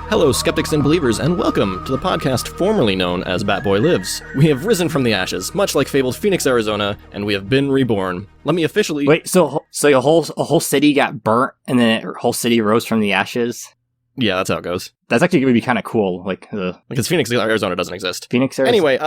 Hello, skeptics and believers, and welcome to the podcast formerly known as Batboy Lives. We have risen from the ashes, much like fabled Phoenix, Arizona, and we have been reborn. Let me officially... Wait, so a whole city got burnt, and then a whole city rose from the ashes? Yeah, that's how it goes. That's actually going to be kind of cool. Because Phoenix, Arizona doesn't exist. Phoenix, Arizona? Anyway,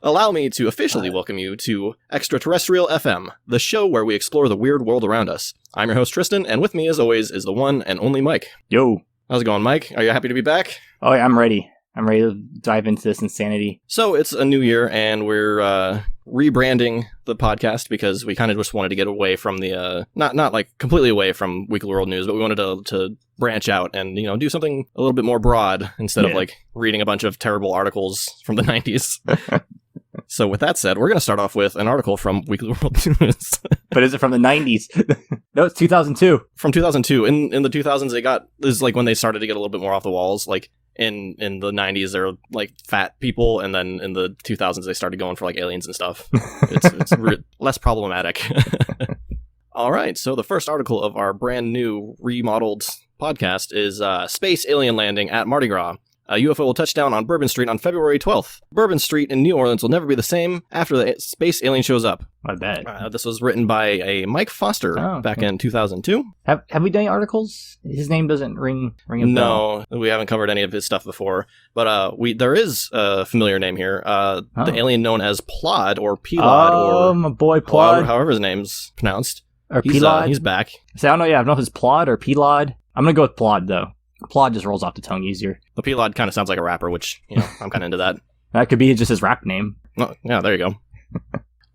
allow me to officially welcome you to ExtraTerrestrial FM, the show where we explore the weird world around us. I'm your host, Tristan, and with me, as always, is the one and only Mike. Yo. How's it going, Mike? Are you happy to be back? Oh, yeah, I'm ready. I'm ready to dive into this insanity. So, it's a new year, and we're rebranding the podcast because we kind of just wanted to get away from the, not like completely away from Weekly World News, but we wanted to branch out and, do something a little bit more broad instead of like reading a bunch of terrible articles from the 90s. So with that said, we're going to start off with an article from Weekly World News. But is it from the 90s? No, it's 2002. From 2002. In the 2000s, this is like when they started to get a little bit more off the walls. Like in the 90s, they were like fat people, and then in the 2000s, they started going for like aliens and stuff. It's less problematic. All right, so the first article of our brand new remodeled podcast is Space Alien Landing at Mardi Gras. A UFO will touch down on Bourbon Street on February 12th. Bourbon Street in New Orleans will never be the same after the space alien shows up. I bet. This was written by a Mike Foster back in 2002. Have we done any articles? His name doesn't ring a bell. No, we haven't covered any of his stuff before. But there is a familiar name here. The alien known as Plod or Pelod or my boy Plod. However his name's pronounced. Or Pelod. He's back. So I don't know. Yeah, I don't know if it's Plod or Pelod. I'm gonna go with Plod though. Plod just rolls off the tongue easier. The Pelod kind of sounds like a rapper, which, I'm kind of into that. That could be just his rap name. Oh, yeah, there you go.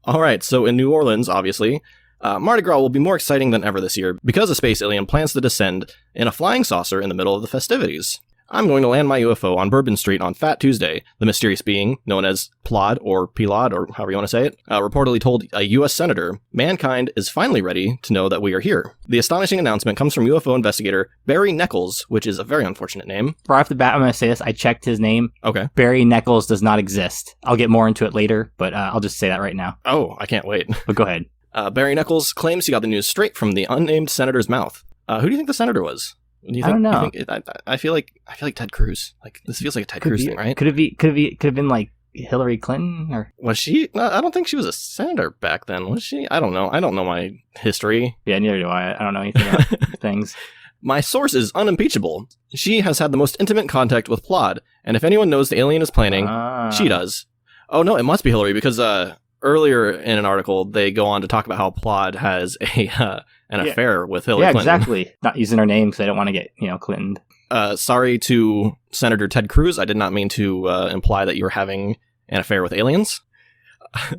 All right, so in New Orleans, obviously, Mardi Gras will be more exciting than ever this year because a space alien plans to descend in a flying saucer in the middle of the festivities. I'm going to land my UFO on Bourbon Street on Fat Tuesday, the mysterious being, known as Plod or Pelod, or however you want to say it, reportedly told a U.S. senator, mankind is finally ready to know that we are here. The astonishing announcement comes from UFO investigator Barry Neckles, which is a very unfortunate name. Right off the bat, I'm going to say this. I checked his name. Okay. Barry Neckles does not exist. I'll get more into it later, but I'll just say that right now. Oh, I can't wait. But go ahead. Barry Neckles claims he got the news straight from the unnamed senator's mouth. Who do you think the senator was? I don't know. I feel like Ted Cruz. Like this feels like a Ted Cruz thing, right? Could have been like Hillary Clinton or was she? No, I don't think she was a senator back then. Was she? I don't know. I don't know my history. Yeah, neither do I. I don't know anything about things. My source is unimpeachable. She has had the most intimate contact with Plod, and if anyone knows the alien is planning, she does. Oh no, it must be Hillary because earlier in an article they go on to talk about how Plod has an affair with Hillary Clinton. Yeah, exactly. Not using her name because I don't want to get, Clinton. Sorry to Senator Ted Cruz. I did not mean to imply that you were having an affair with aliens.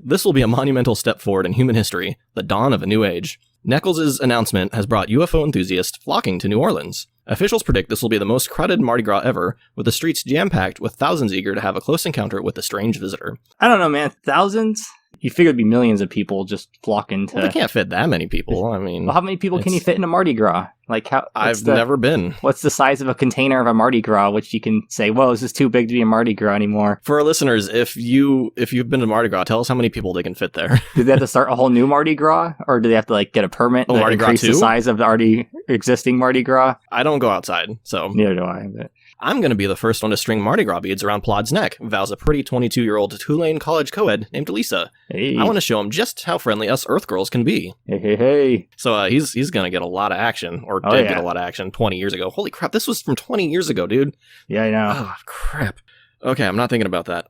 This will be a monumental step forward in human history, the dawn of a new age. Neckles' announcement has brought UFO enthusiasts flocking to New Orleans. Officials predict this will be the most crowded Mardi Gras ever, with the streets jam-packed with thousands eager to have a close encounter with the strange visitor. I don't know, man. Thousands? You figure it'd be millions of people just flocking to... Well, they can't fit that many people. I mean... Well, how many people can you fit in a Mardi Gras? Like how? I've never been. What's the size of a container of a Mardi Gras, which you can say, whoa, this is too big to be a Mardi Gras anymore? For our listeners, if you've been to Mardi Gras, tell us how many people they can fit there. Do they have to start a whole new Mardi Gras? Or do they have to get a permit to increase the size of the already existing Mardi Gras? I don't go outside, so... Neither do I, but... I'm going to be the first one to string Mardi Gras beads around Plod's neck, vows a pretty 22-year-old Tulane College co-ed named Lisa. Hey. I want to show him just how friendly us Earth girls can be. Hey. So he's going to get a lot of action, or did get a lot of action 20 years ago. Holy crap, this was from 20 years ago, dude. Yeah, I know. Oh, crap. Okay, I'm not thinking about that.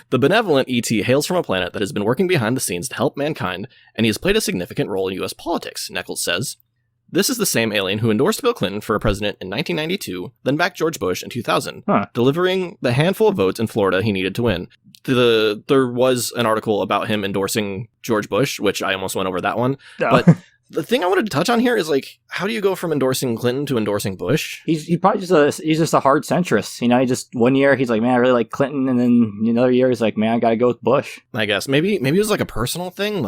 The benevolent E.T. hails from a planet that has been working behind the scenes to help mankind, and he has played a significant role in U.S. politics, Neckles says. This is the same alien who endorsed Bill Clinton for president in 1992, then backed George Bush in 2000, delivering the handful of votes in Florida he needed to win. There was an article about him endorsing George Bush, which I almost went over that one. No. But the thing I wanted to touch on here is, how do you go from endorsing Clinton to endorsing Bush? He's probably just a hard centrist. He just 1 year he's like, man, I really like Clinton, and then another year he's like, man, I gotta go with Bush. I guess maybe it was a personal thing,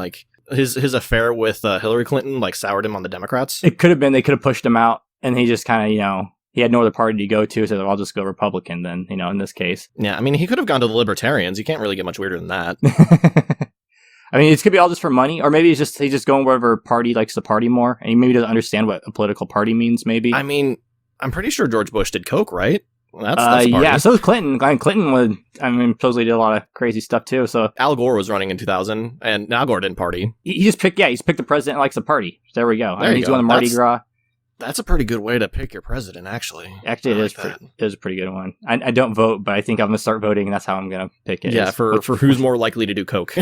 his affair with Hillary Clinton soured him on the Democrats. It could have been they could have pushed him out, and he just kind of he had no other party to go to, so I'll just go Republican then. In this case. Yeah, I mean he could have gone to the Libertarians. You can't really get much weirder than that. I mean, it could be all just for money, or maybe he's just going wherever party likes the party more, and he maybe doesn't understand what a political party means. Maybe. I mean, I'm pretty sure George Bush did coke, right? That's a party. Yeah, so was Clinton. Clinton supposedly did a lot of crazy stuff too. So Al Gore was running in 2000, and Al Gore didn't party. He just picked the president that likes a party. There we go. He's doing the Mardi Gras. That's a pretty good way to pick your president, actually. Actually, it is a pretty good one. I don't vote, but I think I'm going to start voting, and that's how I'm going to pick it. Yeah, for who's more likely to do coke.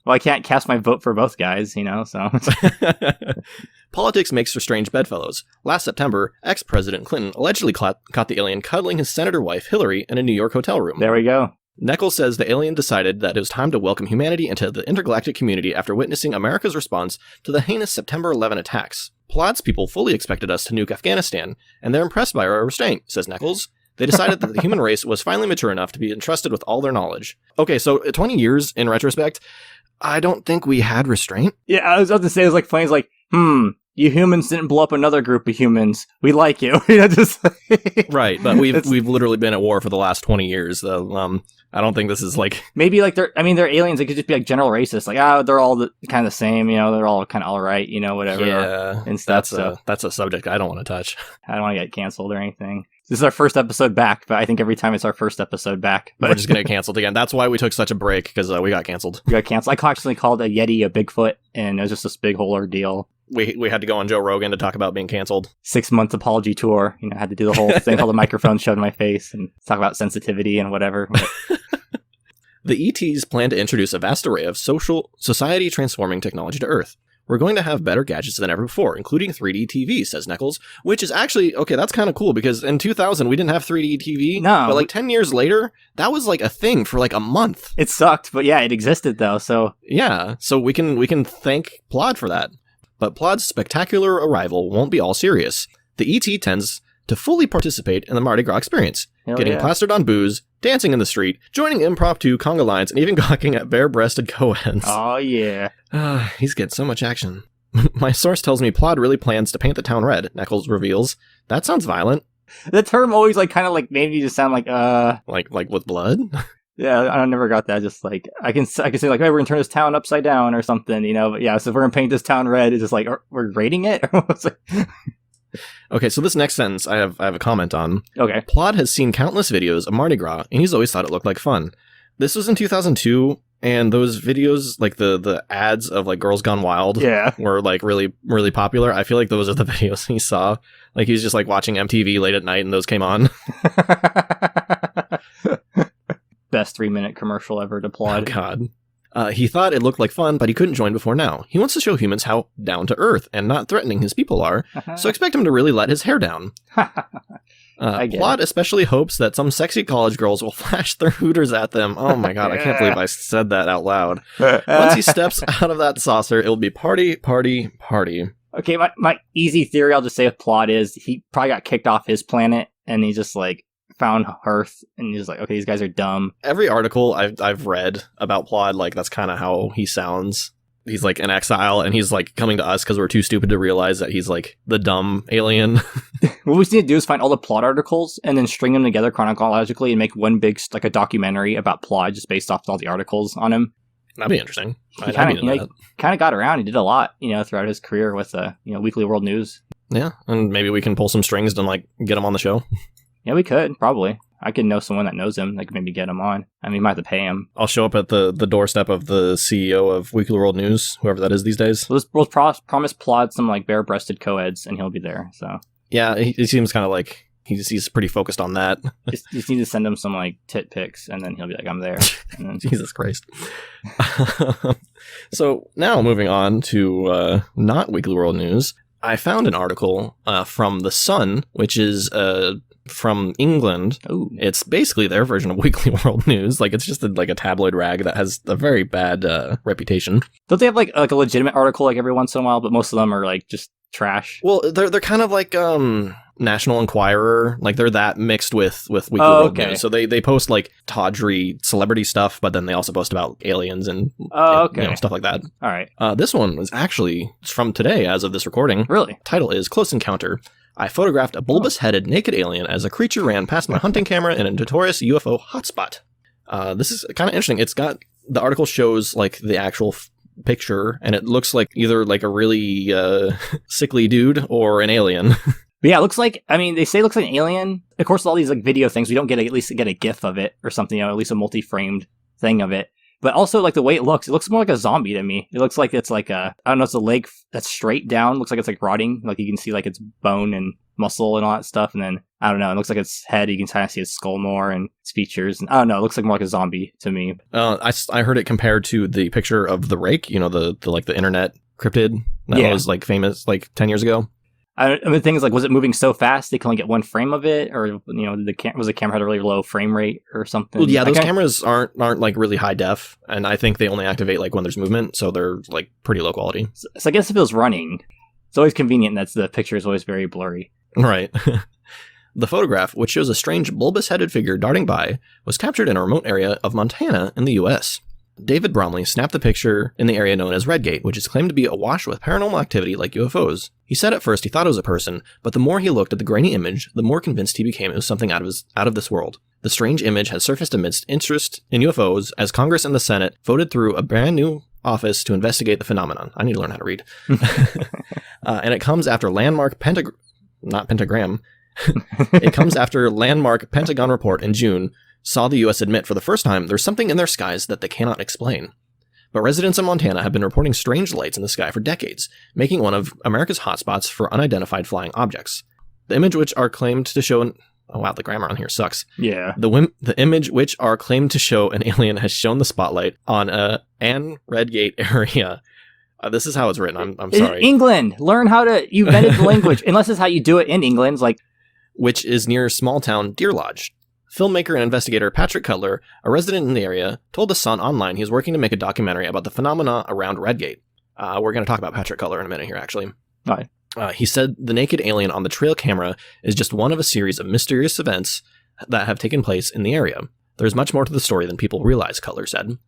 Well, I can't cast my vote for both guys, so. Politics makes for strange bedfellows. Last September, ex-President Clinton allegedly caught the alien cuddling his senator wife, Hillary, in a New York hotel room. There we go. Nichols says the alien decided that it was time to welcome humanity into the intergalactic community after witnessing America's response to the heinous September 11 attacks. Plodd's people fully expected us to nuke Afghanistan, and they're impressed by our restraint, says Nichols. They decided that the human race was finally mature enough to be entrusted with all their knowledge. Okay, so 20 years in retrospect, I don't think we had restraint. Yeah, I was about to say, it was funny, it's like, you humans didn't blow up another group of humans. We like you. Right, but we've literally been at war for the last 20 years. I don't think this is like... Maybe they're aliens. They could just be general racist. They're all kind of the same, they're all kind of all right, whatever. Yeah, and stuff. That's a subject I don't want to touch. I don't want to get canceled or anything. This is our first episode back, but I think every time it's our first episode back. But we're just going to get canceled again. That's why we took such a break, because we got canceled. We got canceled. I constantly called a Yeti a Bigfoot, and it was just this big whole ordeal. We had to go on Joe Rogan to talk about being canceled. 6 month apology tour. I had to do the whole thing, hold the microphone shoved in my face, and talk about sensitivity and whatever. The ETs plan to introduce a vast array of society-transforming technology to Earth. We're going to have better gadgets than ever before, including 3D TV, says Nichols, which is actually, okay, that's kind of cool, because in 2000, we didn't have 3D TV, but 10 years later, that was a thing for a month. It sucked, but yeah, it existed though, so... Yeah, so we can thank Plodd for that. But Plodd's spectacular arrival won't be all serious. The ET tends to fully participate in the Mardi Gras experience, getting plastered on booze, dancing in the street, joining impromptu conga lines, and even gawking at bare-breasted co-eds. Oh, yeah. He's getting so much action. My source tells me Plodd really plans to paint the town red, Nichols reveals. That sounds violent. The term always made me just sound like with blood? Yeah, I never got that. Just I can say hey, we're gonna turn this town upside down or something, But yeah, so if we're gonna paint this town red, it's just we're rating it. Okay, so this next sentence I have a comment on. Okay. Plodd has seen countless videos of Mardi Gras, and he's always thought it looked like fun. This was in 2002, and those videos, the ads of Girls Gone Wild, were really, really popular. I feel like those are the videos he saw. He was just watching MTV late at night, and those came on. Best 3-minute commercial ever to Plodd. Oh, God. He thought it looked like fun, but he couldn't join before now. He wants to show humans how down to earth and not threatening his people are, so expect him to really let his hair down. Plodd especially hopes that some sexy college girls will flash their hooters at them. Oh my God, I can't believe I said that out loud. Once he steps out of that saucer, it'll be party, party, party. Okay, my easy theory I'll just say with Plodd is he probably got kicked off his planet, and he just found Earth, and he's okay, these guys are dumb. Every article I've read about Plodd, that's kind of how he sounds. He's in exile, and he's coming to us because we're too stupid to realize that he's the dumb alien. What we need to do is find all the Plodd articles and then string them together chronologically and make one big a documentary about Plodd just based off all the articles on him. That'd be interesting. He kind of got around. He did a lot, throughout his career with Weekly World News. Yeah, and maybe we can pull some strings to get him on the show. Yeah, we could, probably. I could know someone that knows him that could maybe get him on. I mean, we might have to pay him. I'll show up at the doorstep of the CEO of Weekly World News, whoever that is these days. We'll promise Plodd some bare-breasted co-eds, and he'll be there, so. Yeah, he seems kind of he's pretty focused on that. Just need to send him some tit pics, and then he'll be I'm there. And then... Jesus Christ. So now moving on to not Weekly World News, I found an article from The Sun, which is from England. Ooh. It's basically their version of Weekly World News. It's just a tabloid rag that has a very bad reputation. Don't they have a legitimate article every once in a while, but most of them are just trash? Well, they're kind of National Enquirer. They're that mixed with Weekly World News. So they post tawdry celebrity stuff, but then they also post about aliens and stuff like that. All right. This one was actually from today as of this recording. Really? Title is Close Encounter. I photographed a bulbous-headed naked alien as a creature ran past my hunting camera in a notorious UFO hotspot. This is kind of interesting. It's got, the article shows the actual picture, and it looks like either a really sickly dude or an alien. But yeah, it looks like, I mean, they say it looks like an alien. Of course, all these like video things, we don't get at least get a GIF of it or something, at least a multi-framed thing of it. But also, like, the way it looks more like a zombie to me. It looks like it's like I don't know, it's a leg that's straight down. Looks like it's like rotting. Like, you can see like its bone and muscle and all that stuff. And then, I don't know, it looks like its head. You can kind of see its skull more and its features. And I don't know, it looks like more like a zombie to me. I heard it compared to the picture of the rake, the like the internet cryptid that was like famous like 10 year ago. I mean, the thing is, like, was it moving so fast they could only get one frame of it, or was the camera had a really low frame rate or something? Well, yeah, those cameras aren't like really high def, and I think they only activate like when there's movement, so they're like pretty low quality. So I guess if it was running, it's always convenient that the picture is always very blurry. Right. The photograph, which shows a strange bulbous-headed figure darting by, was captured in a remote area of Montana in the U.S. David Bromley snapped the picture in the area known as Redgate, which is claimed to be awash with paranormal activity like UFOs. He said at first he thought it was a person, but the more he looked at the grainy image, the more convinced he became it was something out of this world. The strange image has surfaced amidst interest in UFOs as Congress and the Senate voted through a brand new office to investigate the phenomenon. I need to learn how to read. And it comes after It comes after landmark Pentagon report in June saw the U.S. admit for the first time there's something in their skies that they cannot explain. But residents in Montana have been reporting strange lights in the sky for decades, making one of America's hotspots for unidentified flying objects. The image which are claimed to show oh wow, the grammar on here sucks. Yeah. The image which are claimed to show an alien has shown the spotlight on an Redgate area. This is how it's written. I'm sorry. England, learn how to. You invented the language, unless it's how you do it in England, like. Which is near small town Deer Lodge. Filmmaker and investigator Patrick Cutler, a resident in the area, told The Sun online he was working to make a documentary about the phenomena around Redgate. We're going to talk about Patrick Cutler in a minute here, actually. All right. He said the naked alien on the trail camera is just one of a series of mysterious events that have taken place in the area. There's much more to the story than people realize, Cutler said.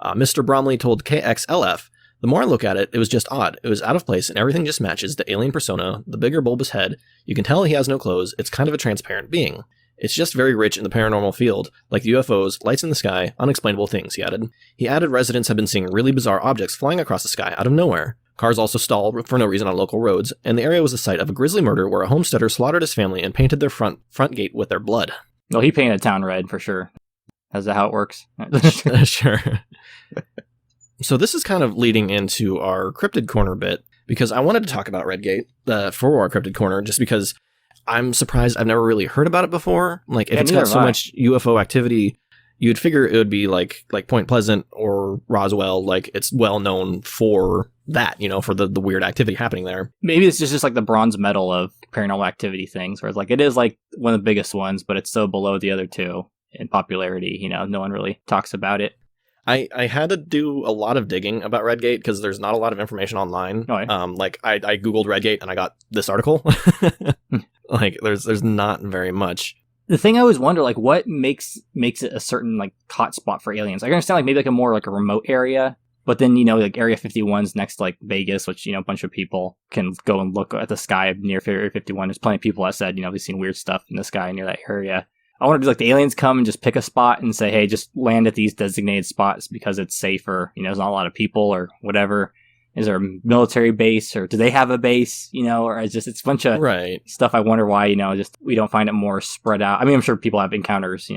Mr. Bromley told KXLF, the more I look at it, it was just odd. It was out of place and everything just matches the alien persona, the bigger bulbous head. You can tell he has no clothes. It's kind of a transparent being. It's just very rich in the paranormal field, like UFOs, lights in the sky, unexplainable things, he added. He added residents have been seeing really bizarre objects flying across the sky out of nowhere. Cars also stall for no reason on local roads, and the area was the site of a grisly murder where a homesteader slaughtered his family and painted their front gate with their blood. Well, he painted town red, for sure. Is that how it works? Sure. So this is kind of leading into our cryptid corner bit, because I wanted to talk about Redgate for our cryptid corner, just because I'm surprised I've never really heard about it before. Like, if it's got so much UFO activity, you'd figure it would be like Point Pleasant or Roswell, like it's well known for that, for the weird activity happening there. Maybe it's just like the bronze medal of paranormal activity things, where it's like it is like one of the biggest ones, but it's so below the other two in popularity. No one really talks about it. I had to do a lot of digging about Redgate because there's not a lot of information online. Oh, yeah. Like I Googled Redgate and I got this article. Like there's not very much. The thing I always wonder, like, what makes it a certain like hot spot for aliens? I understand like maybe like a more like a remote area, but then like Area 51's next to like Vegas, which a bunch of people can go and look at the sky near Area 51. There's plenty of people that said they've seen weird stuff in the sky near that area. I wonder if like the aliens come and just pick a spot and say, hey, just land at these designated spots because it's safer. There's not a lot of people or whatever. Is there a military base, or do they have a base? Or it's a bunch of stuff. I wonder why, just we don't find it more spread out. I mean, I'm sure people have encounters,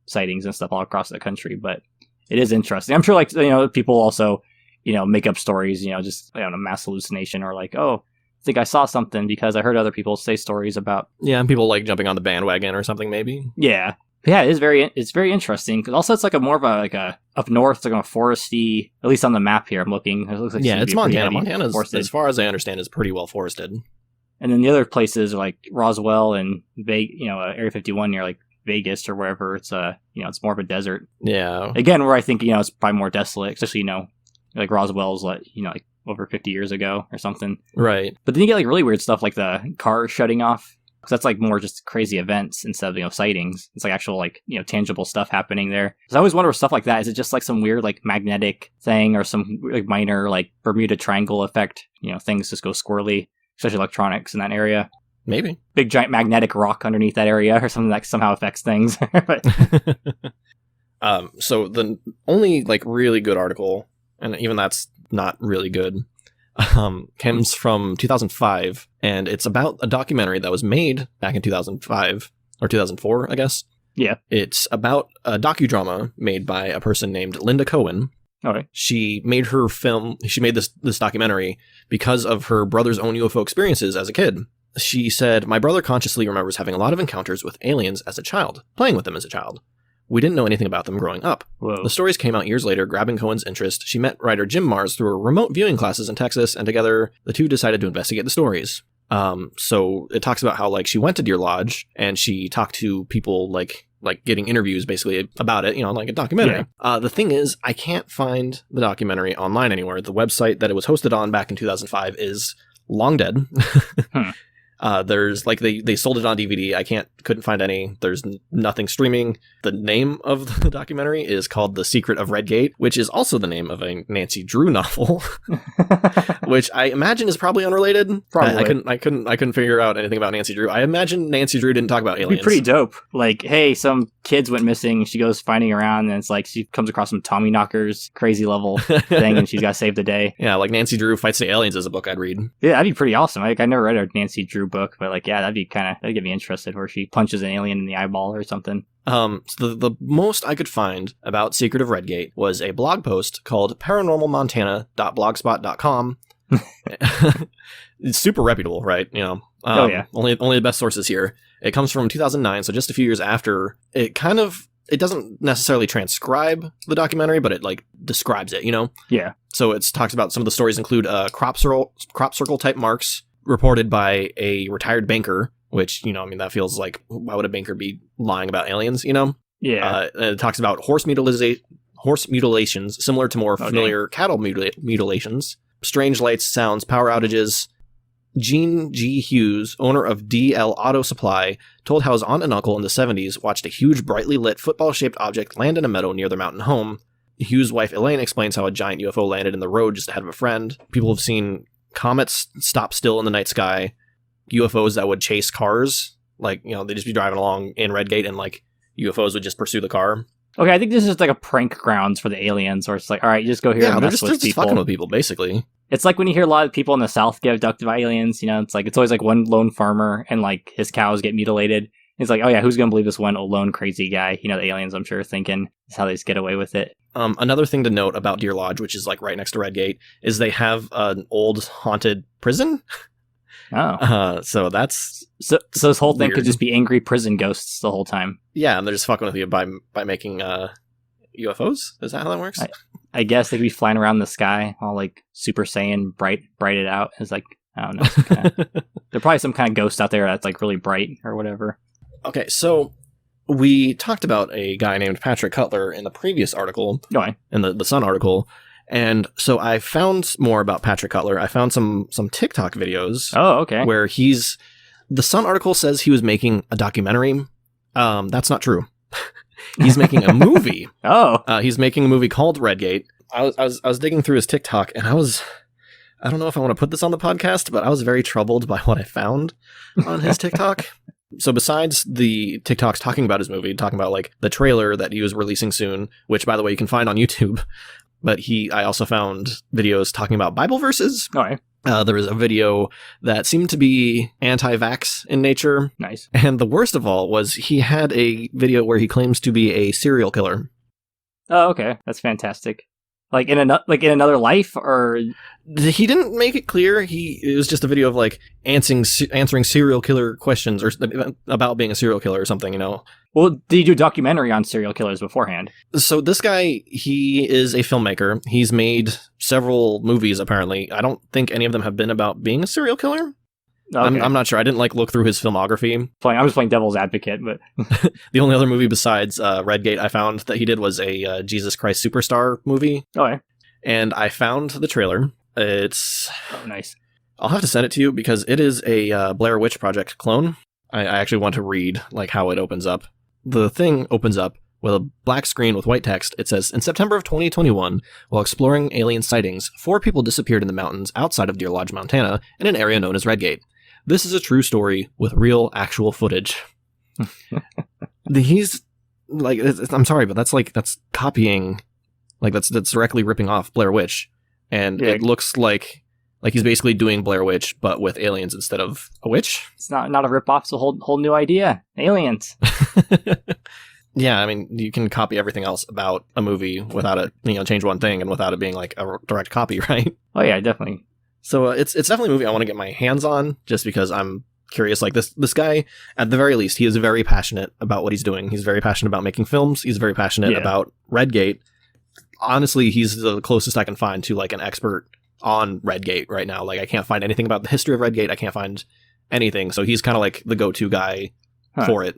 sightings and stuff all across the country, but it is interesting. I'm sure like, people also, make up stories, just mass hallucination, or like, oh, I think I saw something because I heard other people say stories about. Yeah, and people like jumping on the bandwagon or something, maybe. Yeah. But yeah, it's very interesting, because also it's like more of a up north, it's like a foresty, at least on the map here I'm looking. It looks like it's Montana. Montana's, as far as I understand, is pretty well forested. And then the other places are like Roswell and Area 51 near like Vegas or wherever. It's it's more of a desert. Yeah. Again, where I think it's probably more desolate, especially like Roswell's like like over 50 years ago or something. Right. But then you get like really weird stuff like the car shutting off. Because that's like more just crazy events instead of sightings. It's like actual like tangible stuff happening there. Because I always wonder with stuff like that, is it just like some weird like magnetic thing, or some like minor like Bermuda Triangle effect? Things just go squirrely, especially electronics in that area. Maybe big giant magnetic rock underneath that area, or something that somehow affects things. So the only like really good article, and even that's not really good, comes from 2005, and it's about a documentary that was made back in 2005, or 2004, I guess. Yeah. It's about a docudrama made by a person named Linda Cohen. Okay. She made this documentary because of her brother's own UFO experiences as a kid. She said, "My brother consciously remembers having a lot of encounters with aliens as a child, playing with them as a child. We didn't know anything about them growing up. Whoa. The stories came out years later, grabbing Cohen's interest. She met writer Jim Mars through remote viewing classes in Texas, and together the two decided to investigate the stories." So it talks about how, like, she went to Deer Lodge and she talked to people like getting interviews basically about it, like a documentary. Yeah. The thing is, I can't find the documentary online anywhere. The website that it was hosted on back in 2005 is long dead. There's they sold it on DVD. I couldn't find any. There's nothing streaming. The name of the documentary is called The Secret of Redgate, which is also the name of a Nancy Drew novel, which I imagine is probably unrelated. Probably. I couldn't figure out anything about Nancy Drew. I imagine Nancy Drew didn't talk about aliens. It'd be pretty dope. Like, hey, some kids went missing. She goes finding around, and it's like she comes across some Tommy knockers, crazy level thing, and she's got to save the day. Yeah, like Nancy Drew Fights the Aliens is a book I'd read. Yeah, that'd be pretty awesome. I never read a Nancy Drew book, but that'd get me interested, where she punches an alien in the eyeball or something. So the most I could find about Secret of Redgate was a blog post called paranormalmontana.blogspot.com. It's super reputable, right? Oh yeah. Only the best sources here. It comes from 2009, so just a few years after. It doesn't necessarily transcribe the documentary, but it describes it, Yeah. So it talks about some of the stories include crop circle type marks reported by a retired banker, which, that feels like, why would a banker be lying about aliens, Yeah. It talks about horse mutilations, similar to more familiar cattle mutilations, strange lights, sounds, power outages. Gene G. Hughes, owner of DL Auto Supply, told how his aunt and uncle in the 70s watched a huge, brightly lit, football-shaped object land in a meadow near their mountain home. Hughes' wife, Elaine, explains how a giant UFO landed in the road just ahead of a friend. People have seen comets stop still in the night sky, UFOs that would chase cars, they'd just be driving along in Redgate and UFOs would just pursue the car. Okay, I think this is like a prank grounds for the aliens, where it's like, all right, you just go here and mess with people. Just fucking with people, basically. It's like when you hear a lot of people in the South get abducted by aliens, it's always one lone farmer and his cows get mutilated. It's like, oh yeah, who's going to believe this one lone crazy guy? The aliens, I'm sure, thinking is how they just get away with it. Another thing to note about Deer Lodge, which is right next to Redgate, is they have an old haunted prison. Oh. So that's so this whole thing weird. could just be angry prison ghosts the whole time. Yeah, and they're just fucking with you by making UFOs. Is that how that works? I guess they could be flying around the sky, all Super Saiyan brighted out. It's I don't know. There's probably some kind of ghost out there that's really bright or whatever. Okay, so we talked about a guy named Patrick Cutler in the previous article, in the Sun article. And so I found more about Patrick Cutler. I found some TikTok videos. Oh, okay. Where the Sun article says he was making a documentary. That's not true. He's making a movie. He's making a movie called Redgate. I was digging through his TikTok, and I don't know if I want to put this on the podcast, but I was very troubled by what I found on his TikTok. So besides the TikToks talking about his movie, talking about the trailer that he was releasing soon, which by the way you can find on YouTube, but I also found videos talking about Bible verses. All right. There was a video that seemed to be anti-vax in nature. Nice. And the worst of all was he had a video where he claims to be a serial killer. Oh, okay. That's fantastic. In another life, or he didn't make it clear. It was just a video of answering serial killer questions or about being a serial killer or something, Well, did you do a documentary on serial killers beforehand? So this guy, he is a filmmaker. He's made several movies, apparently. I don't think any of them have been about being a serial killer. Okay. I'm not sure. I didn't look through his filmography. I'm just playing devil's advocate, but the only other movie besides Redgate I found that he did was a Jesus Christ Superstar movie. Oh, yeah. And I found the trailer. It's nice. I'll have to send it to you because it is a Blair Witch Project clone. I actually want to read how it opens up. The thing opens up with a black screen with white text. It says, in September of 2021, while exploring alien sightings, 4 people disappeared in the mountains outside of Deer Lodge, Montana, in an area known as Redgate. This is a true story with real, actual footage. He's I'm sorry, but that's copying, that's directly ripping off Blair Witch, and it looks like Like he's basically doing Blair Witch, but with aliens instead of a witch. It's not a ripoff. It's a whole new idea. Aliens. Yeah, I mean, you can copy everything else about a movie without it, change one thing and without it being like a direct copy, right? Oh yeah, definitely. So it's definitely a movie I want to get my hands on, just because I'm curious. Like this guy, at the very least, he is very passionate about what he's doing. He's very passionate about making films. He's very passionate about Redgate. Honestly, he's the closest I can find to like an expert on Redgate right now. Like I can't find anything about the history of Redgate. I can't find anything. So he's kind of like the go-to guy for it,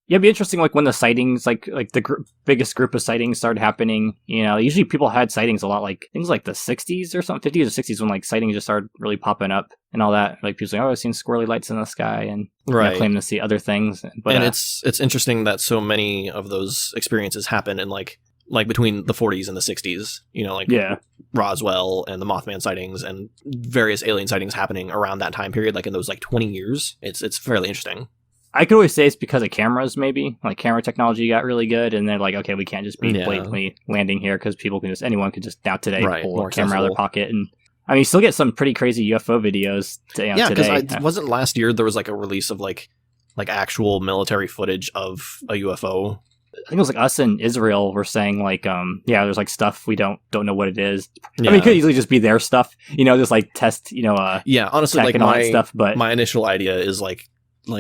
Yeah, it'd be interesting, like, when the sightings, like the biggest group of sightings started happening, usually people had sightings a lot, like, things like the 60s or something, 50s or 60s, when, like, sightings just started really popping up and all that. Like, people saying, I've seen squirrely lights in the sky, and claiming to see other things. But, and it's interesting that so many of those experiences happen in, like between the 40s and the 60s, Roswell and the Mothman sightings and various alien sightings happening around that time period, like, in those, like, 20 years. It's fairly interesting. I could always say it's because of cameras, maybe. Like, camera technology got really good, and they're like, okay, we can't just be blatantly landing here, because anyone could just now today pull a camera out of their pocket. And I mean, you still get some pretty crazy UFO videos today. Yeah, because wasn't last year there was like a release of like actual military footage of a UFO? I think it was like us in Israel were saying like, there's like stuff we don't know what it is. I mean, it could easily just be their stuff, just like test, honestly, like my stuff. But my initial idea is like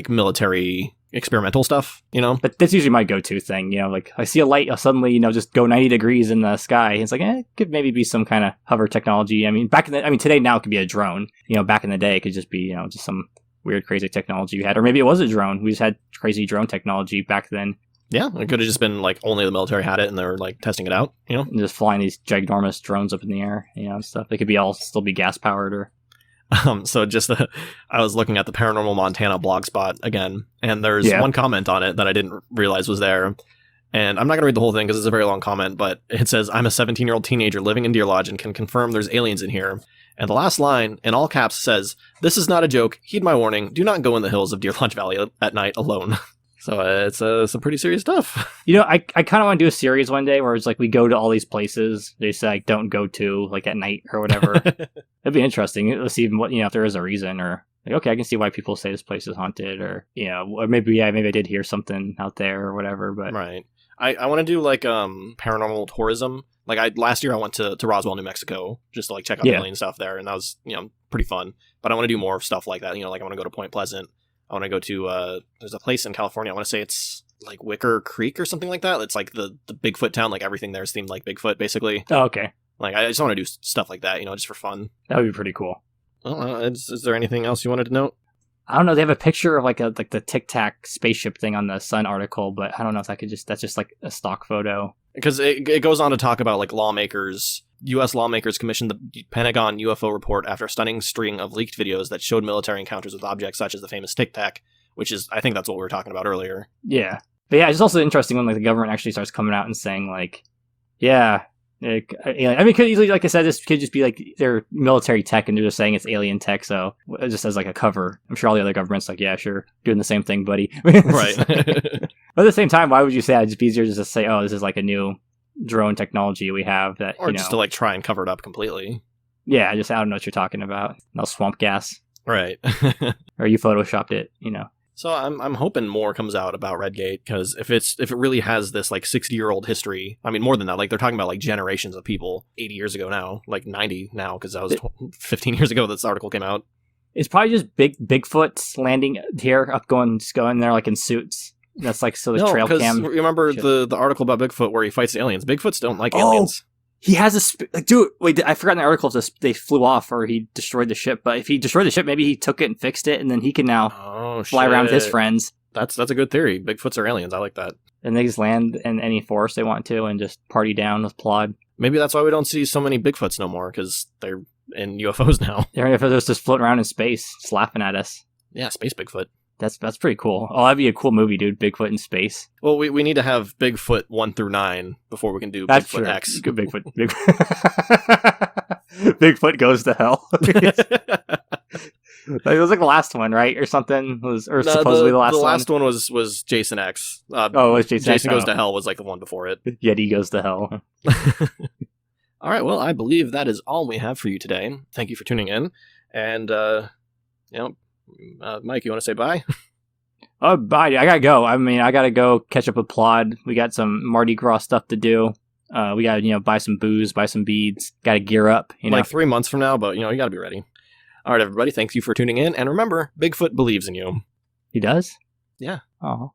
military experimental stuff, But that's usually my go-to thing, like I see a light, I'll suddenly, just go 90 degrees in the sky. It's like, it could maybe be some kind of hover technology. I mean, today now it could be a drone. Back in the day it could just be, just some weird, crazy technology we had. Or maybe it was a drone. We just had crazy drone technology back then. Yeah, it could have just been like only the military had it and they were like testing it out, And just flying these ginormous drones up in the air, and stuff. They could be still be gas powered or... So I was looking at the Paranormal Montana blogspot again, and there's one comment on it that I didn't realize was there. And I'm not going to read the whole thing because it's a very long comment, but it says, I'm a 17-year-old teenager living in Deer Lodge and can confirm there's aliens in here. And the last line, in all caps, says, this is not a joke. Heed my warning. Do not go in the hills of Deer Lodge Valley at night alone. So it's some pretty serious stuff. I kind of want to do a series one day where it's like we go to all these places they say like don't go to like at night or whatever. It'd be interesting. Let's see what if there is a reason, or like, okay, I can see why people say this place is haunted, or or maybe I did hear something out there or whatever. But right, I want to do like paranormal tourism. Like last year I went to Roswell, New Mexico, just to like check out the alien stuff there, and that was pretty fun. But I want to do more stuff like that. Like I want to go to Point Pleasant. I want to go to, there's a place in California, I want to say it's like Wicker Creek or something like that. It's like the Bigfoot town, like everything there is themed like Bigfoot, basically. Oh, okay. Like, I just want to do stuff like that, just for fun. That would be pretty cool. Well, is there anything else you wanted to note? I don't know, they have a picture of like the Tic Tac spaceship thing on the Sun article, but I don't know if that's just like a stock photo. Because it goes on to talk about like U.S. lawmakers commissioned the Pentagon UFO report after a stunning string of leaked videos that showed military encounters with objects such as the famous Tic Tac, which is, I think that's what we were talking about earlier. Yeah. But yeah, it's also interesting when like the government actually starts coming out and saying like, I mean, it could easily, like I said, this could just be like their military tech and they're just saying it's alien tech, so it just as like a cover. I'm sure all the other governments like, yeah, sure, doing the same thing, buddy. Right. But at the same time, why would you say that? It'd just be easier just to say, oh, this is like a new drone technology we have that, or just to like try and cover it up completely. Yeah, I don't know what you're talking about. No swamp gas. Right. Or you photoshopped it, So I'm hoping more comes out about Redgate, because if it really has this like 60-year-old history, I mean more than that, like they're talking about like generations of people 80 years ago now, like 90 now, because that was 15 years ago this article came out. It's probably just Bigfoot's landing here, just going there like in suits. That's like so the trail cam. Remember the article about Bigfoot where he fights aliens? Bigfoots don't like aliens. He has dude. Wait, I forgot in the article if they flew off or he destroyed the ship. But if he destroyed the ship, maybe he took it and fixed it, and then he can now fly around with his friends. That's a good theory. Bigfoots are aliens. I like that. And they just land in any forest they want to and just party down with Plod. Maybe that's why we don't see so many Bigfoots no more, because they're in UFOs now. They're just floating around in space, just laughing at us. Yeah, space Bigfoot. That's pretty cool. Oh, that'd be a cool movie, dude. Bigfoot in space. Well, we need to have Bigfoot 1 through 9 before we can do Bigfoot true. X. Good Bigfoot. Bigfoot goes to hell. It was like the last one, right, or something? Supposedly the last one. The last one was Jason X. It was Jason Goes to Hell was like the one before it. Yeti Goes to Hell. All right, well, I believe that is all we have for you today. Thank you for tuning in. And, Mike, you want to say bye? Oh, bye. I gotta go. I mean, I gotta go catch up with Plod. We got some Mardi Gras stuff to do. We gotta, buy some booze, buy some beads. Gotta gear up, Like 3 months from now, but, you gotta be ready. All right, everybody, thank you for tuning in. And remember, Bigfoot believes in you. He does? Yeah. Oh.